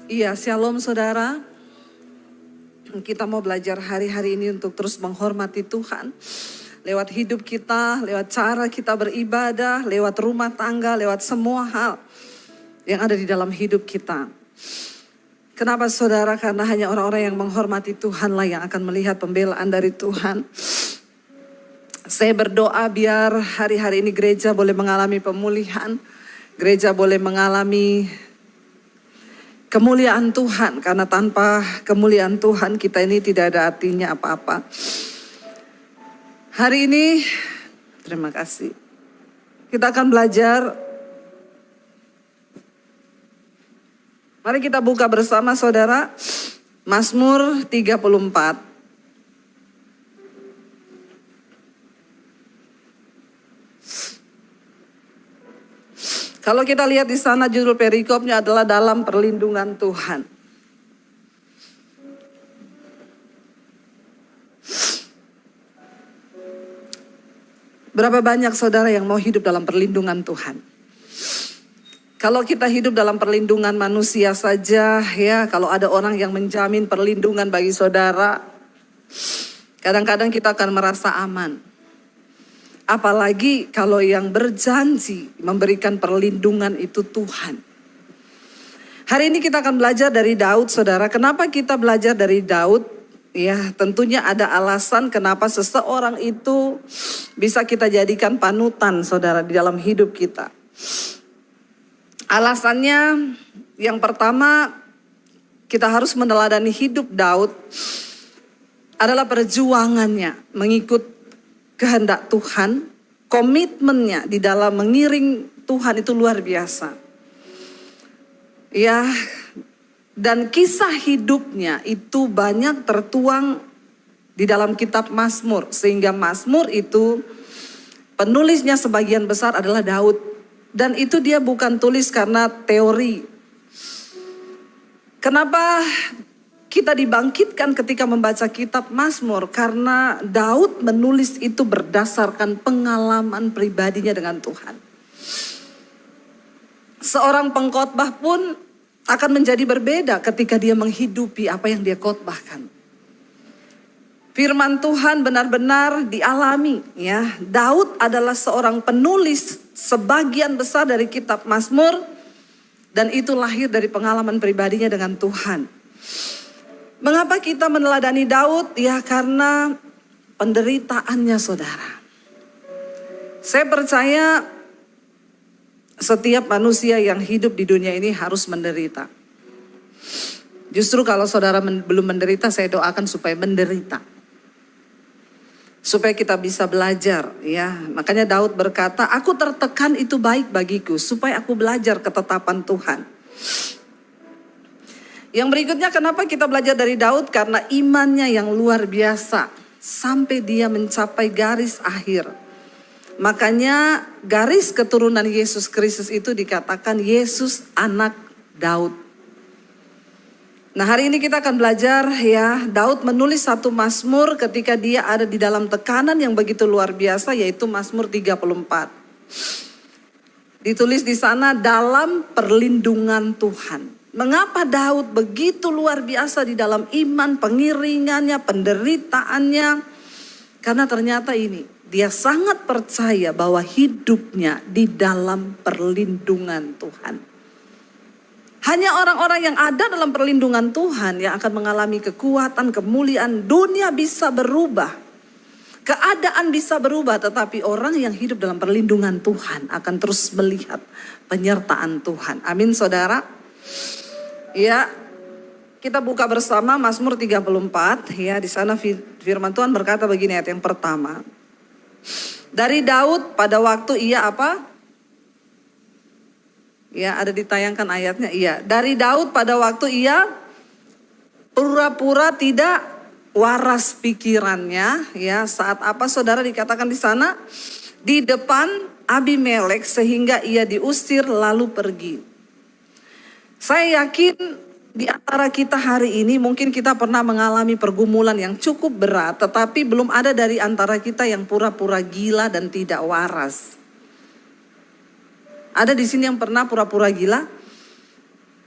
Iya, shalom saudara. Kita mau belajar hari-hari ini untuk terus menghormati Tuhan. Lewat hidup kita, lewat cara kita beribadah, lewat rumah tangga, lewat semua hal yang ada di dalam hidup kita. Kenapa saudara? Karena hanya orang-orang yang menghormati Tuhanlah yang akan melihat pembelaan dari Tuhan. Saya berdoa biar hari-hari ini gereja boleh mengalami pemulihan. Gereja boleh mengalami kemuliaan Tuhan, karena tanpa kemuliaan Tuhan kita ini tidak ada artinya apa-apa. Hari ini, terima kasih. Kita akan belajar. Mari kita buka bersama saudara, Mazmur 34. Kalau kita lihat di sana judul perikopnya adalah dalam perlindungan Tuhan. Berapa banyak saudara yang mau hidup dalam perlindungan Tuhan? Kalau kita hidup dalam perlindungan manusia saja, ya, kalau ada orang yang menjamin perlindungan bagi saudara, kadang-kadang kita akan merasa aman. Apalagi kalau yang berjanji memberikan perlindungan itu Tuhan. Hari ini kita akan belajar dari Daud, saudara. Kenapa kita belajar dari Daud? Ya, tentunya ada alasan kenapa seseorang itu bisa kita jadikan panutan, saudara, di dalam hidup kita. Alasannya yang pertama, kita harus meneladani hidup Daud adalah perjuangannya mengikut kehendak Tuhan, komitmennya di dalam mengiring Tuhan itu luar biasa. Ya, dan kisah hidupnya itu banyak tertuang di dalam kitab Mazmur, sehingga Mazmur itu penulisnya sebagian besar adalah Daud, dan itu dia bukan tulis karena teori. Kenapa kita dibangkitkan ketika membaca kitab Mazmur? Karena Daud menulis itu berdasarkan pengalaman pribadinya dengan Tuhan. Seorang pengkhotbah pun akan menjadi berbeda ketika dia menghidupi apa yang dia khotbahkan. Firman Tuhan benar-benar dialami, ya. Daud adalah seorang penulis sebagian besar dari kitab Mazmur, dan itu lahir dari pengalaman pribadinya dengan Tuhan. Mengapa kita meneladani Daud? Ya, karena penderitaannya, saudara. Saya percaya setiap manusia yang hidup di dunia ini harus menderita. Justru kalau saudara belum menderita, saya doakan supaya menderita. Supaya kita bisa belajar, ya. Makanya Daud berkata, aku tertekan itu baik bagiku, supaya aku belajar ketetapan Tuhan. Yang berikutnya, kenapa kita belajar dari Daud? Karena imannya yang luar biasa sampai dia mencapai garis akhir. Makanya garis keturunan Yesus Kristus itu dikatakan Yesus anak Daud. Nah, hari ini kita akan belajar, ya, Daud menulis satu Mazmur ketika dia ada di dalam tekanan yang begitu luar biasa, yaitu Mazmur 34. Ditulis di sana dalam perlindungan Tuhan. Mengapa Daud begitu luar biasa di dalam iman, pengiringannya, penderitaannya? Karena ternyata ini, dia sangat percaya bahwa hidupnya di dalam perlindungan Tuhan. Hanya orang-orang yang ada dalam perlindungan Tuhan yang akan mengalami kekuatan, kemuliaan. Dunia bisa berubah, keadaan bisa berubah, tetapi orang yang hidup dalam perlindungan Tuhan akan terus melihat penyertaan Tuhan. Amin, saudara. Ya, kita buka bersama Mazmur 34, ya. Di sana firman Tuhan berkata begini, ayat yang pertama. Dari Daud pada waktu ia apa? Ya, ada ditayangkan ayatnya. Iya, dari Daud pada waktu ia pura-pura tidak waras pikirannya, ya. Saat apa, saudara, dikatakan di sana? Di depan Abimelek sehingga ia diusir lalu pergi. Saya yakin di antara kita hari ini mungkin kita pernah mengalami pergumulan yang cukup berat, tetapi belum ada dari antara kita yang pura-pura gila dan tidak waras. Ada di sini yang pernah pura-pura gila?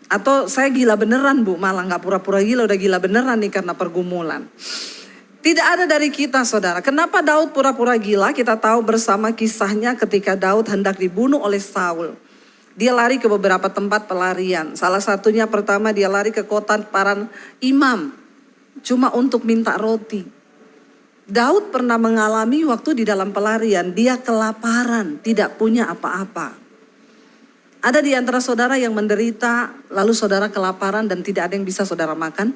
Atau saya gila beneran Bu, malah gak pura-pura gila, udah gila beneran nih karena pergumulan. Tidak ada dari kita saudara. Kenapa Daud pura-pura gila? Kita tahu bersama kisahnya ketika Daud hendak dibunuh oleh Saul. Dia lari ke beberapa tempat pelarian. Salah satunya pertama dia lari ke kota para imam. Cuma untuk minta roti. Daud pernah mengalami waktu di dalam pelarian. Dia kelaparan, tidak punya apa-apa. Ada di antara saudara yang menderita, lalu saudara kelaparan dan tidak ada yang bisa saudara makan?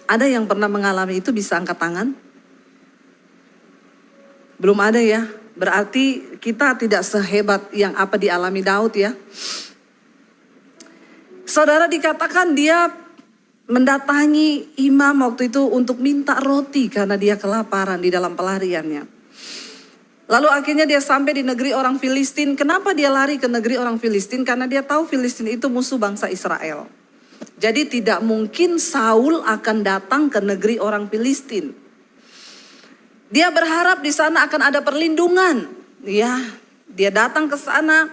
Ada yang pernah mengalami itu, bisa angkat tangan? Belum ada ya? Berarti kita tidak sehebat yang apa dialami Daud ya. Saudara, dikatakan dia mendatangi imam waktu itu untuk minta roti karena dia kelaparan di dalam pelariannya. Lalu akhirnya dia sampai di negeri orang Filistin. Kenapa dia lari ke negeri orang Filistin? Karena dia tahu Filistin itu musuh bangsa Israel. Jadi tidak mungkin Saul akan datang ke negeri orang Filistin. Dia berharap di sana akan ada perlindungan. Ya, dia datang ke sana.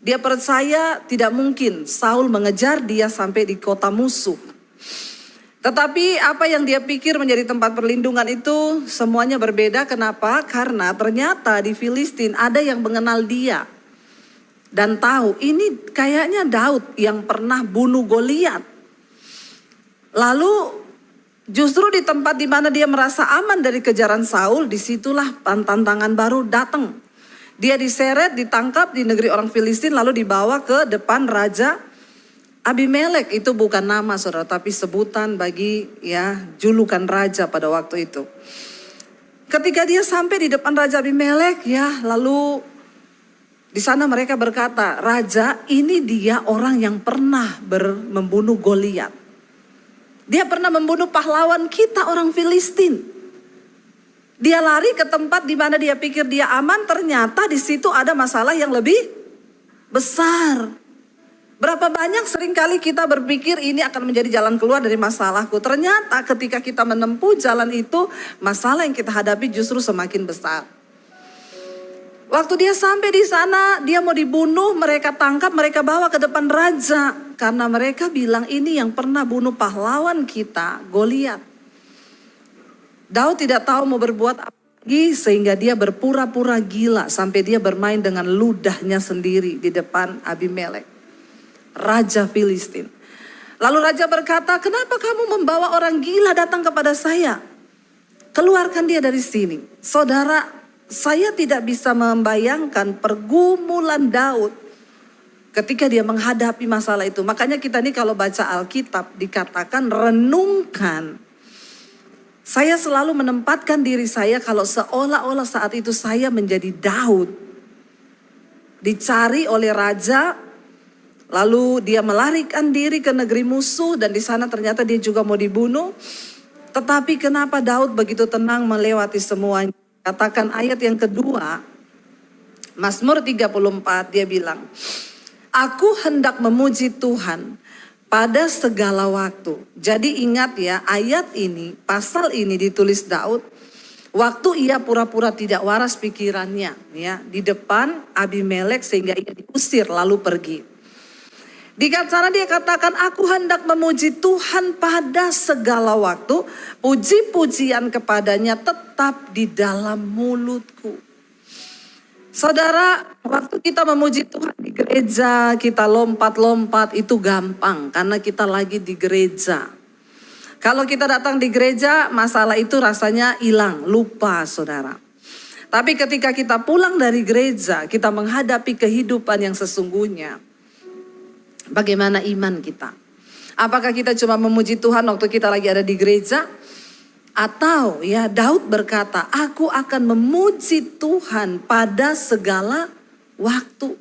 Dia percaya tidak mungkin Saul mengejar dia sampai di kota musuh. Tetapi apa yang dia pikir menjadi tempat perlindungan itu semuanya berbeda. Kenapa? Karena ternyata di Filistin ada yang mengenal dia. Dan tahu ini kayaknya Daud yang pernah bunuh Goliat. Lalu justru di tempat di mana dia merasa aman dari kejaran Saul, disitulah tantangan baru datang. Dia diseret, ditangkap di negeri orang Filistin lalu dibawa ke depan Raja Abimelek. Itu bukan nama saudara, tapi sebutan bagi ya julukan raja pada waktu itu. Ketika dia sampai di depan Raja Abimelek ya, lalu di sana mereka berkata, "Raja, ini dia orang yang pernah membunuh Goliat. Dia pernah membunuh pahlawan kita orang Filistin. Dia lari ke tempat di mana dia pikir dia aman, ternyata di situ ada masalah yang lebih besar." Berapa banyak seringkali kita berpikir ini akan menjadi jalan keluar dari masalahku. Ternyata ketika kita menempuh jalan itu, masalah yang kita hadapi justru semakin besar. Waktu dia sampai di sana, dia mau dibunuh, mereka tangkap, mereka bawa ke depan raja. Karena mereka bilang ini yang pernah bunuh pahlawan kita, Goliat. Daud tidak tahu mau berbuat apa lagi sehingga dia berpura-pura gila sampai dia bermain dengan ludahnya sendiri di depan Abimelek, Raja Filistin. Lalu raja berkata, "Kenapa kamu membawa orang gila datang kepada saya? Keluarkan dia dari sini." Saudara, saya tidak bisa membayangkan pergumulan Daud ketika dia menghadapi masalah itu. Makanya kita nih kalau baca Alkitab dikatakan renungkan. Saya selalu menempatkan diri saya kalau seolah-olah saat itu saya menjadi Daud. Dicari oleh raja. Lalu dia melarikan diri ke negeri musuh dan di sana ternyata dia juga mau dibunuh. Tetapi kenapa Daud begitu tenang melewati semuanya? Katakan ayat yang kedua, Mazmur 34 dia bilang, "Aku hendak memuji Tuhan pada segala waktu." Jadi ingat ya, ayat ini, pasal ini ditulis Daud waktu ia pura-pura tidak waras pikirannya ya di depan Abimelek sehingga ia diusir lalu pergi. Di sana dia katakan, "Aku hendak memuji Tuhan pada segala waktu. Puji-pujian kepadanya tetap di dalam mulutku." Saudara, waktu kita memuji Tuhan di gereja, kita lompat-lompat itu gampang karena kita lagi di gereja. Kalau kita datang di gereja, masalah itu rasanya hilang, lupa saudara. Tapi ketika kita pulang dari gereja, kita menghadapi kehidupan yang sesungguhnya. Bagaimana iman kita? Apakah kita cuma memuji Tuhan waktu kita lagi ada di gereja? Atau ya Daud berkata, "Aku akan memuji Tuhan pada segala waktu."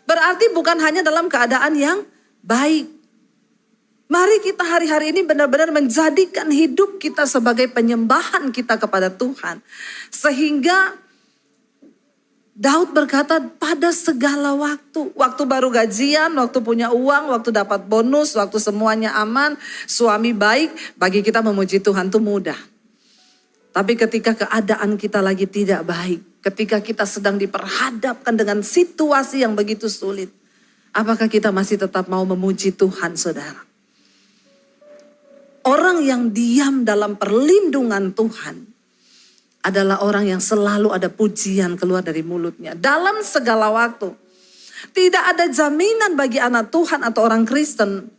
Berarti bukan hanya dalam keadaan yang baik. Mari kita hari-hari ini benar-benar menjadikan hidup kita sebagai penyembahan kita kepada Tuhan. Sehingga Daud berkata pada segala waktu. Waktu baru gajian, waktu punya uang, waktu dapat bonus, waktu semuanya aman, suami baik, bagi kita memuji Tuhan itu mudah. Tapi ketika keadaan kita lagi tidak baik, ketika kita sedang diperhadapkan dengan situasi yang begitu sulit, Apakah kita masih tetap mau memuji Tuhan, saudara? Orang yang diam dalam perlindungan Tuhan adalah orang yang selalu ada pujian keluar dari mulutnya. Dalam segala waktu. Tidak ada jaminan bagi anak Tuhan atau orang Kristen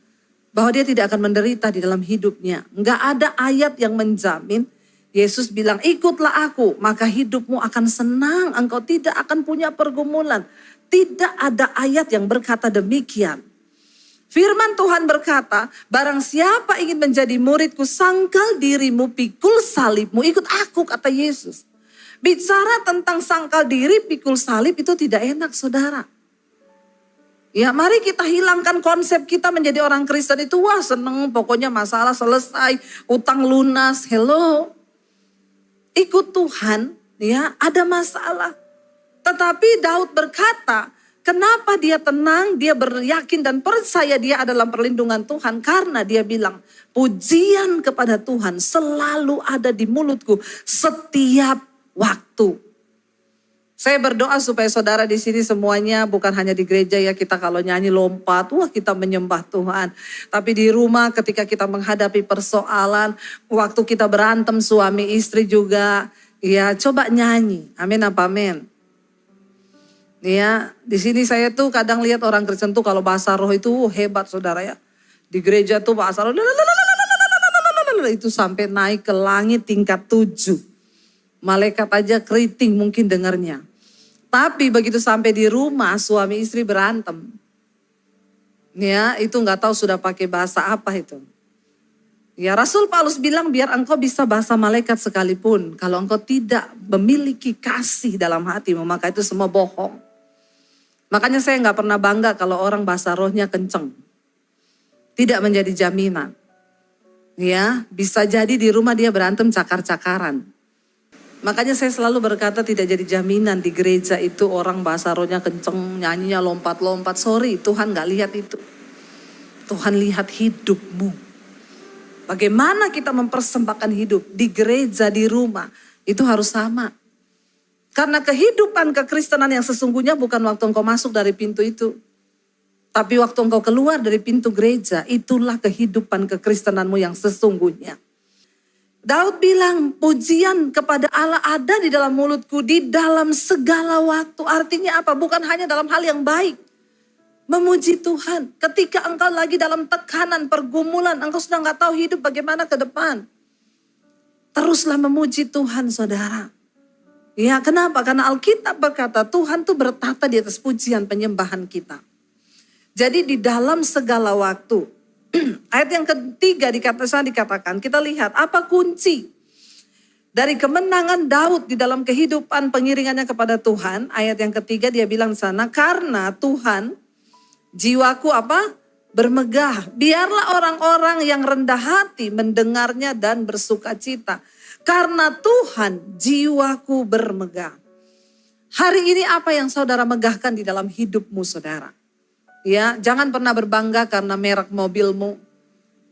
bahwa dia tidak akan menderita di dalam hidupnya. Enggak ada ayat yang menjamin. Yesus bilang, ikutlah aku, maka hidupmu akan senang. Engkau tidak akan punya pergumulan. Tidak ada ayat yang berkata demikian. Firman Tuhan berkata, barang siapa ingin menjadi muridku, sangkal dirimu, pikul salibmu, ikut aku, kata Yesus. Bicara tentang sangkal diri, pikul salib itu tidak enak, saudara. Ya, mari kita hilangkan konsep kita menjadi orang Kristen itu, wah seneng, pokoknya masalah selesai, utang lunas, hello. Ikut Tuhan, ya ada masalah. Tetapi Daud berkata, kenapa dia tenang, dia beryakin dan percaya dia adalah perlindungan Tuhan. Karena dia bilang, pujian kepada Tuhan selalu ada di mulutku setiap waktu. Saya berdoa supaya saudara di sini semuanya bukan hanya di gereja ya, kita kalau nyanyi lompat, wah kita menyembah Tuhan. Tapi di rumah ketika kita menghadapi persoalan, waktu kita berantem suami istri juga, ya coba nyanyi. Amin apa amin? Ya, di sini saya tuh kadang lihat orang Kristen tuh kalau bahasa roh itu hebat saudara ya. Di gereja tuh bahasa roh itu sampai naik ke langit tingkat 7. Malaikat aja keriting mungkin dengarnya. Tapi begitu sampai di rumah suami istri berantem. Ya, itu nggak tahu sudah pakai bahasa apa itu. Ya, Rasul Paulus bilang biar engkau bisa bahasa malaikat sekalipun. Kalau engkau tidak memiliki kasih dalam hatimu, maka itu semua bohong. Makanya saya nggak pernah bangga kalau orang bahasa rohnya kenceng. Tidak menjadi jaminan. Ya, bisa jadi di rumah dia berantem cakar-cakaran. Makanya saya selalu berkata tidak jadi jaminan di gereja itu orang bahasa rohnya kenceng, nyanyinya lompat-lompat. Sorry, Tuhan gak lihat itu. Tuhan lihat hidupmu. Bagaimana kita mempersembahkan hidup di gereja, di rumah. Itu harus sama. Karena kehidupan kekristenan yang sesungguhnya bukan waktu engkau masuk dari pintu itu. Tapi waktu engkau keluar dari pintu gereja, itulah kehidupan kekristenanmu yang sesungguhnya. Daud bilang, pujian kepada Allah ada di dalam mulutku, di dalam segala waktu. Artinya apa? Bukan hanya dalam hal yang baik. Memuji Tuhan. Ketika engkau lagi dalam tekanan, pergumulan, engkau sudah gak tahu hidup bagaimana ke depan. Teruslah memuji Tuhan, saudara. Ya, kenapa? Karena Alkitab berkata, Tuhan tuh bertata di atas pujian penyembahan kita. Jadi di dalam segala waktu. Ayat yang ketiga dikatakan, kita lihat apa kunci dari kemenangan Daud di dalam kehidupan pengiringannya kepada Tuhan. Ayat yang ketiga dia bilang di sana, karena Tuhan jiwaku apa? Bermegah. Biarlah orang-orang yang rendah hati mendengarnya dan bersuka cita. Karena Tuhan jiwaku bermegah. Hari ini apa yang saudara megahkan di dalam hidupmu, saudara? Ya, jangan pernah berbangga karena merek mobilmu.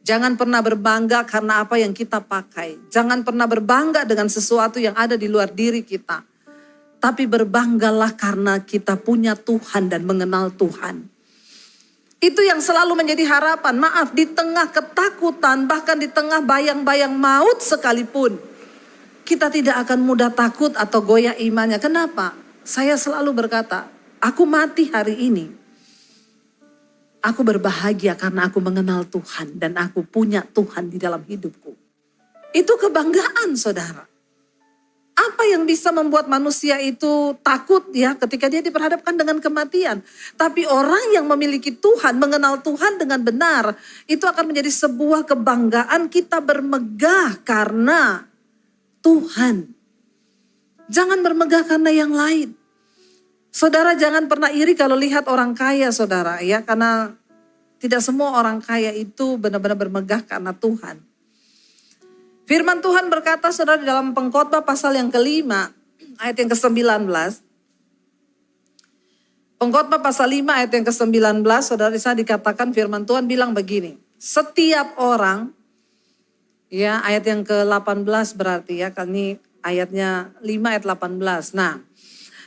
Jangan pernah berbangga karena apa yang kita pakai. Jangan pernah berbangga dengan sesuatu yang ada di luar diri kita. Tapi berbanggalah karena kita punya Tuhan dan mengenal Tuhan. Itu yang selalu menjadi harapan. Maaf, di tengah ketakutan, bahkan di tengah bayang-bayang maut sekalipun. Kita tidak akan mudah takut atau goyah imannya. Kenapa? Saya selalu berkata, aku mati hari ini. Aku berbahagia karena aku mengenal Tuhan dan aku punya Tuhan di dalam hidupku. Itu kebanggaan, saudara. Apa yang bisa membuat manusia itu takut ya ketika dia diperhadapkan dengan kematian. Tapi orang yang memiliki Tuhan, mengenal Tuhan dengan benar, itu akan menjadi sebuah kebanggaan. Kita bermegah karena Tuhan. Jangan bermegah karena yang lain. Saudara jangan pernah iri kalau lihat orang kaya, saudara, ya, karena tidak semua orang kaya itu benar-benar bermegah karena Tuhan. Firman Tuhan berkata, saudara, di dalam Pengkhotbah pasal yang ke-5, ayat yang ke-19. Pengkhotbah pasal 5 ayat yang ke-19, saudara, di sana dikatakan firman Tuhan bilang begini. Setiap orang, ya, ayat yang ke-18 berarti ya, kan ini ayatnya 5 ayat 18. Nah,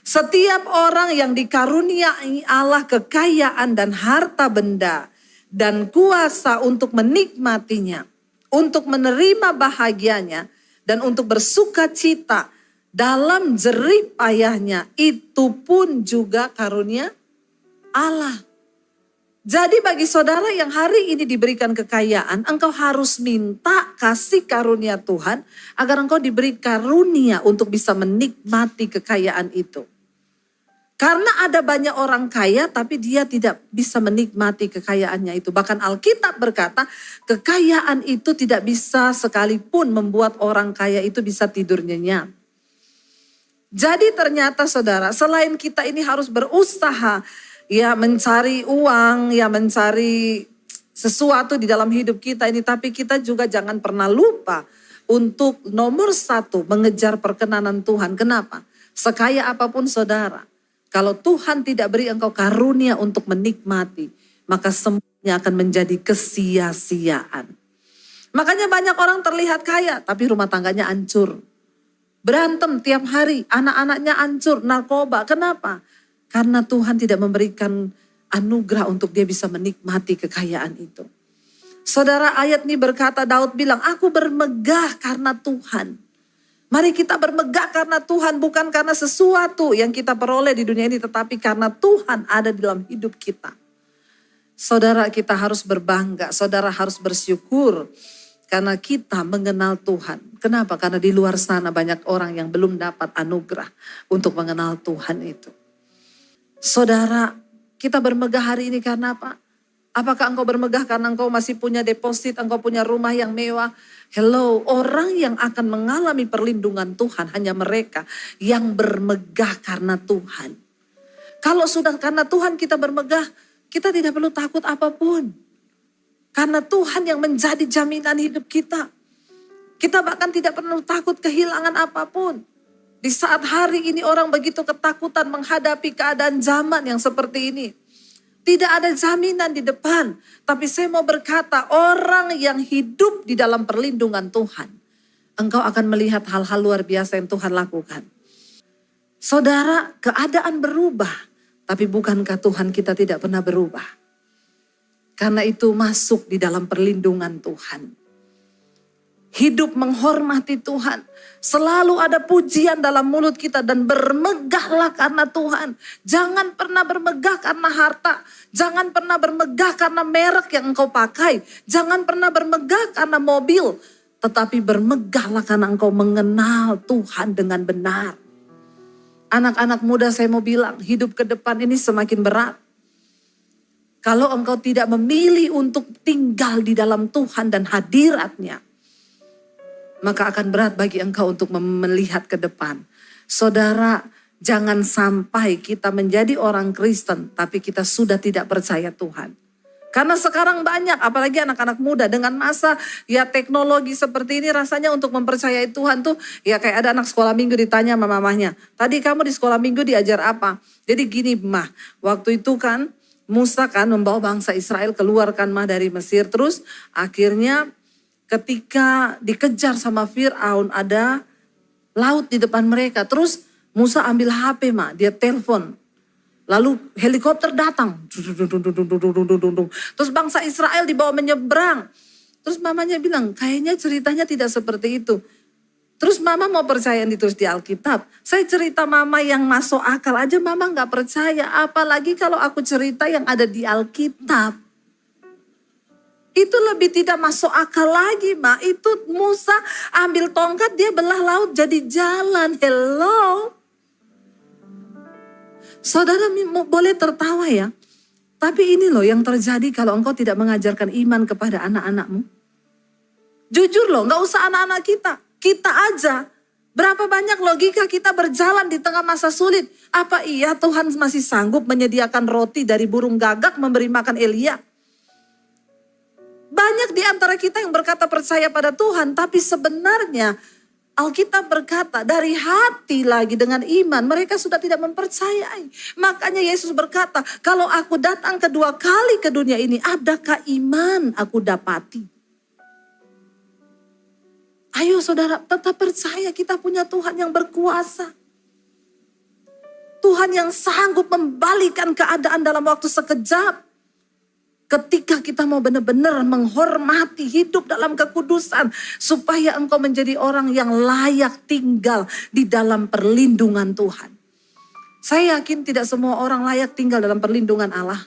Setiap orang yang dikaruniai Allah kekayaan dan harta benda dan kuasa untuk menikmatinya, untuk menerima bahagianya, dan untuk bersuka cita dalam jerih payahnya, itu pun juga karunia Allah. Jadi bagi saudara yang hari ini diberikan kekayaan, engkau harus minta kasih karunia Tuhan agar engkau diberi karunia untuk bisa menikmati kekayaan itu. Karena ada banyak orang kaya tapi dia tidak bisa menikmati kekayaannya itu. Bahkan Alkitab berkata kekayaan itu tidak bisa sekalipun membuat orang kaya itu bisa tidur nyenyak. Jadi ternyata saudara, selain kita ini harus berusaha ya mencari uang, ya mencari sesuatu di dalam hidup kita ini. Tapi kita juga jangan pernah lupa untuk nomor satu mengejar perkenanan Tuhan. Kenapa? Sekaya apapun saudara, kalau Tuhan tidak beri engkau karunia untuk menikmati, maka semuanya akan menjadi kesia-siaan. Makanya banyak orang terlihat kaya tapi rumah tangganya hancur. Berantem tiap hari, anak-anaknya hancur, narkoba. Kenapa? Karena Tuhan tidak memberikan anugerah untuk dia bisa menikmati kekayaan itu. Saudara, ayat ini berkata, Daud bilang, aku bermegah karena Tuhan. Mari kita bermegah karena Tuhan, bukan karena sesuatu yang kita peroleh di dunia ini, tetapi karena Tuhan ada di dalam hidup kita. Saudara, kita harus berbangga, saudara harus bersyukur karena kita mengenal Tuhan. Kenapa? Karena di luar sana banyak orang yang belum dapat anugerah untuk mengenal Tuhan itu. Saudara, kita bermegah hari ini karena apa? Apakah engkau bermegah karena engkau masih punya deposit, engkau punya rumah yang mewah? Hello, orang yang akan mengalami perlindungan Tuhan hanya mereka yang bermegah karena Tuhan. Kalau sudah karena Tuhan kita bermegah, kita tidak perlu takut apapun. Karena Tuhan yang menjadi jaminan hidup kita. Kita bahkan tidak perlu takut kehilangan apapun. Di saat hari ini orang begitu ketakutan menghadapi keadaan zaman yang seperti ini. Tidak ada jaminan di depan. Tapi saya mau berkata, orang yang hidup di dalam perlindungan Tuhan, engkau akan melihat hal-hal luar biasa yang Tuhan lakukan. Saudara, keadaan berubah. Tapi bukankah Tuhan kita tidak pernah berubah? Karena itu masuk di dalam perlindungan Tuhan. Hidup menghormati Tuhan. Selalu ada pujian dalam mulut kita dan bermegahlah karena Tuhan. Jangan pernah bermegah karena harta. Jangan pernah bermegah karena merek yang engkau pakai. Jangan pernah bermegah karena mobil. Tetapi bermegahlah karena engkau mengenal Tuhan dengan benar. Anak-anak muda saya mau bilang, hidup ke depan ini semakin berat. Kalau engkau tidak memilih untuk tinggal di dalam Tuhan dan hadirat-Nya, maka akan berat bagi engkau untuk melihat ke depan. Saudara, jangan sampai kita menjadi orang Kristen tapi kita sudah tidak percaya Tuhan. Karena sekarang banyak, apalagi anak-anak muda dengan masa ya teknologi seperti ini, rasanya untuk mempercayai Tuhan tuh ya kayak ada anak sekolah minggu ditanya sama mamahnya, tadi kamu di sekolah minggu diajar apa? Jadi gini mah, waktu itu kan Musa kan membawa bangsa Israel keluarkan mah dari Mesir, terus akhirnya ketika dikejar sama Fir'aun ada laut di depan mereka. Terus Musa ambil HP dia telepon. Lalu helikopter datang. Terus bangsa Israel dibawa menyeberang. Terus mamanya bilang kayaknya ceritanya tidak seperti itu. Terus mama mau percaya yang ditulis di Alkitab. Saya cerita mama yang masuk akal aja mama gak percaya. Apalagi kalau aku cerita yang ada di Alkitab. Itu lebih tidak masuk akal lagi, Ma. Itu Musa ambil tongkat, dia belah laut jadi jalan. Hello. Saudara boleh tertawa ya. Tapi ini loh yang terjadi kalau engkau tidak mengajarkan iman kepada anak-anakmu. Jujur loh, gak usah anak-anak kita. Kita aja. Berapa banyak logika kita berjalan di tengah masa sulit. Apa iya Tuhan masih sanggup menyediakan roti dari burung gagak memberi makan Elia? Banyak di antara kita yang berkata percaya pada Tuhan, tapi sebenarnya Alkitab berkata dari hati lagi dengan iman mereka sudah tidak mempercayai. Makanya Yesus berkata, kalau aku datang kedua kali ke dunia ini, adakah iman aku dapati? Ayo saudara, tetap percaya kita punya Tuhan yang berkuasa. Tuhan yang sanggup membalikan keadaan dalam waktu sekejap. Ketika kita mau benar-benar menghormati hidup dalam kekudusan. Supaya engkau menjadi orang yang layak tinggal di dalam perlindungan Tuhan. Saya yakin tidak semua orang layak tinggal dalam perlindungan Allah.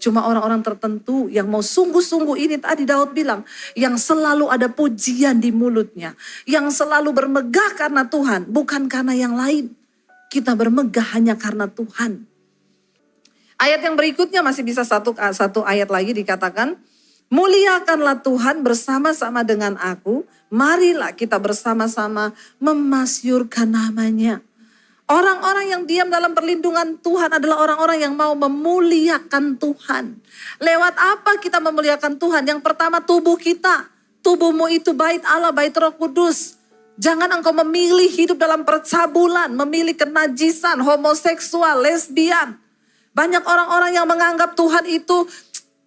Cuma orang-orang tertentu yang mau sungguh-sungguh, ini tadi Daud bilang. Yang selalu ada pujian di mulutnya. Yang selalu bermegah karena Tuhan, bukan karena yang lain. Kita bermegah hanya karena Tuhan. Ayat yang berikutnya masih bisa satu ayat lagi dikatakan. Muliakanlah Tuhan bersama-sama dengan aku. Marilah kita bersama-sama memasyurkan namanya. Orang-orang yang diam dalam perlindungan Tuhan adalah orang-orang yang mau memuliakan Tuhan. Lewat apa kita memuliakan Tuhan? Yang pertama, tubuh kita. Tubuhmu itu bait Allah, bait Roh Kudus. Jangan engkau memilih hidup dalam percabulan, memilih kenajisan, homoseksual, lesbian. Banyak orang-orang yang menganggap Tuhan itu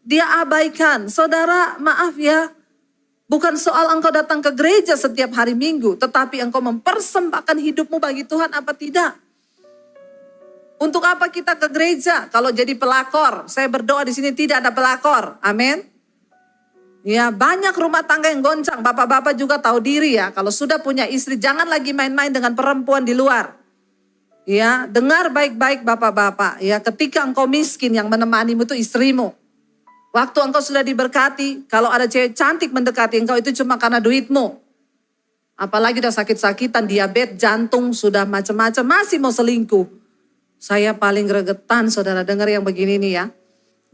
dia abaikan. Saudara, maaf ya. Bukan soal engkau datang ke gereja setiap hari Minggu. Tetapi engkau mempersembahkan hidupmu bagi Tuhan apa tidak. Untuk apa kita ke gereja? Kalau jadi pelakor. Saya berdoa di sini tidak ada pelakor. Amin. Ya, banyak rumah tangga yang goncang. Bapak-bapak juga tahu diri ya. Kalau sudah punya istri, jangan lagi main-main dengan perempuan di luar. Ya, dengar baik-baik bapak-bapak. Ya, ketika engkau miskin yang menemanimu itu istrimu. Waktu engkau sudah diberkati, kalau ada cewek cantik mendekati engkau itu cuma karena duitmu. Apalagi udah sakit-sakitan, diabetes, jantung, sudah macam-macam, masih mau selingkuh. Saya paling gregetan saudara dengar yang begini nih ya.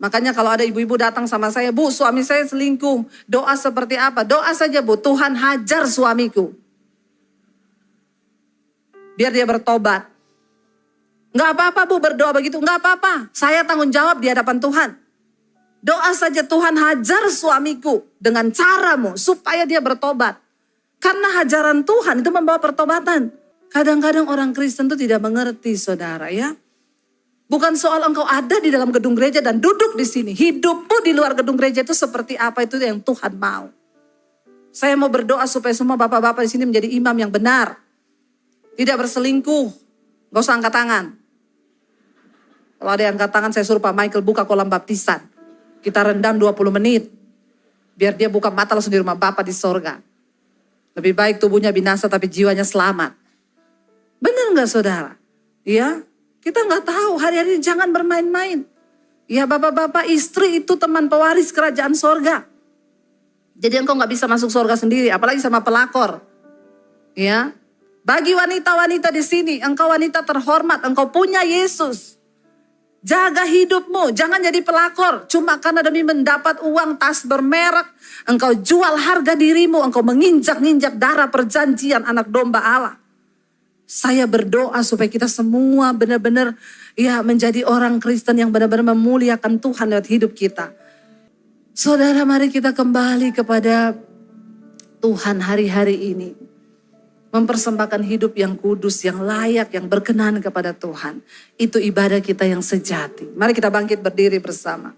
Makanya kalau ada ibu-ibu datang sama saya, Bu, suami saya selingkuh. Doa seperti apa? Doa saja Bu, Tuhan hajar suamiku. Biar dia bertobat. Nggak apa-apa Bu berdoa begitu, nggak apa-apa. Saya tanggung jawab di hadapan Tuhan. Doa saja Tuhan hajar suamiku dengan caramu supaya dia bertobat. Karena hajaran Tuhan itu membawa pertobatan. Kadang-kadang orang Kristen itu tidak mengerti saudara ya. Bukan soal engkau ada di dalam gedung gereja dan duduk di sini. Hidupmu di luar gedung gereja itu seperti apa itu yang Tuhan mau. Saya mau berdoa supaya semua bapak-bapak di sini menjadi imam yang benar. Tidak berselingkuh. Gak usah angkat tangan. Kalau ada yang angkat tangan saya suruh Pak Michael buka kolam baptisan. Kita rendam 20 menit. Biar dia buka mata langsung di rumah Bapa di sorga. Lebih baik tubuhnya binasa tapi jiwanya selamat. Benar gak saudara? Ya, kita gak tahu hari-hari jangan bermain-main. Ya bapak-bapak istri itu teman pewaris kerajaan sorga. Jadi engkau gak bisa masuk sorga sendiri apalagi sama pelakor. Ya, bagi wanita-wanita di sini engkau wanita terhormat, engkau punya Yesus. Jaga hidupmu, jangan jadi pelakor. Cuma karena demi mendapat uang tas bermerek, engkau jual harga dirimu, engkau menginjak-injak darah perjanjian anak domba Allah. Saya berdoa supaya kita semua benar-benar ya menjadi orang Kristen yang benar-benar memuliakan Tuhan lewat hidup kita. Saudara, mari kita kembali kepada Tuhan hari-hari ini. Mempersembahkan hidup yang kudus, yang layak, yang berkenan kepada Tuhan. Itu ibadah kita yang sejati. Mari kita bangkit berdiri bersama.